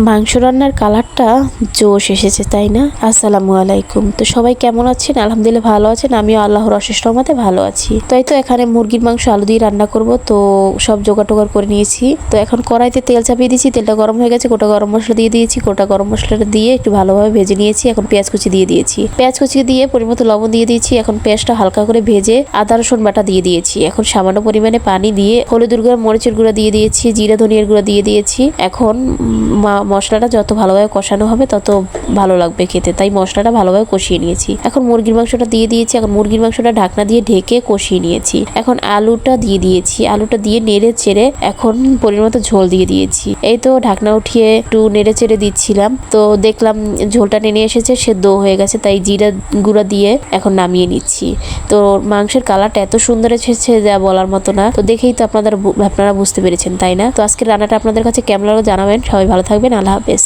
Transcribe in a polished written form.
মাংস রান্নার কালারটা জোশ এসেছে, তাই না? আসসালামু আলাইকুম। তো সবাই কেমন আছেন? আলহামদুলিল্লাহ ভালো আছেন। আমিও আল্লাহর অশেষ রহমতে ভালো আছি। তাই তো এখানে মুরগির মাংস আলু দিয়ে রান্না করব, তো সব জোগাড় টোগাড় করে নিয়েছি। তো এখন কড়াইতে তেল চাপিয়ে দিয়েছি, তেলটা গরম হয়ে গেছে, গোটা গরম মশলা দিয়ে দিয়েছি। গোটা গরম মশলাটা দিয়ে একটু ভালোভাবে ভেজে নিয়েছি। এখন পেঁয়াজ কুচি দিয়ে দিয়েছি, পেঁয়াজ কুচি দিয়ে পরিমতো লবণ দিয়ে দিয়েছি। এখন পেঁয়াজটা হালকা করে ভেজে আদা রসুন বাটা দিয়ে দিয়েছি। এখন সামান্য পরিমাণে পানি দিয়ে হলুদের গুঁড়া মরিচের গুঁড়া দিয়ে দিয়েছি, জিরা ধনিয়ার গুঁড়া দিয়ে দিয়েছি। এখন মশলাটা যত ভালোভাবে কষানো হবে তত ভালো লাগবে খেতে, তাই মশলাটা ভালোভাবে কষিয়ে নিয়েছি। এখন মুরগির মাংসটা দিয়ে দিয়েছি। এখন মুরগির মাংসটা ঢাকনা দিয়ে ঢেকে কষিয়ে নিয়েছি। এখন আলুটা দিয়ে দিয়েছি, আলুটা দিয়ে নেড়ে চেড়ে এখন পরিমাণ ঝোল দিয়ে দিয়েছি। এই তো ঢাকনা উঠিয়ে একটু নেড়ে চেড়ে দিচ্ছিলাম, তো দেখলাম ঝোলটা নেমে এসেছে, সেদ্ধ হয়ে গেছে, তাই জিরা গুঁড়া দিয়ে এখন নামিয়ে নিচ্ছি। তো মাংসের কালারটা এত সুন্দর এসেছে যা বলার মতো না। তো দেখেই তো আপনারা বুঝতে পেরেছেন, তাই না? তো আজকের রান্নাটা আপনাদের কাছে কেমন লাগলো জানাবেন। সবাই ভালো থাকবেন। আল্লাহ হাফেজ।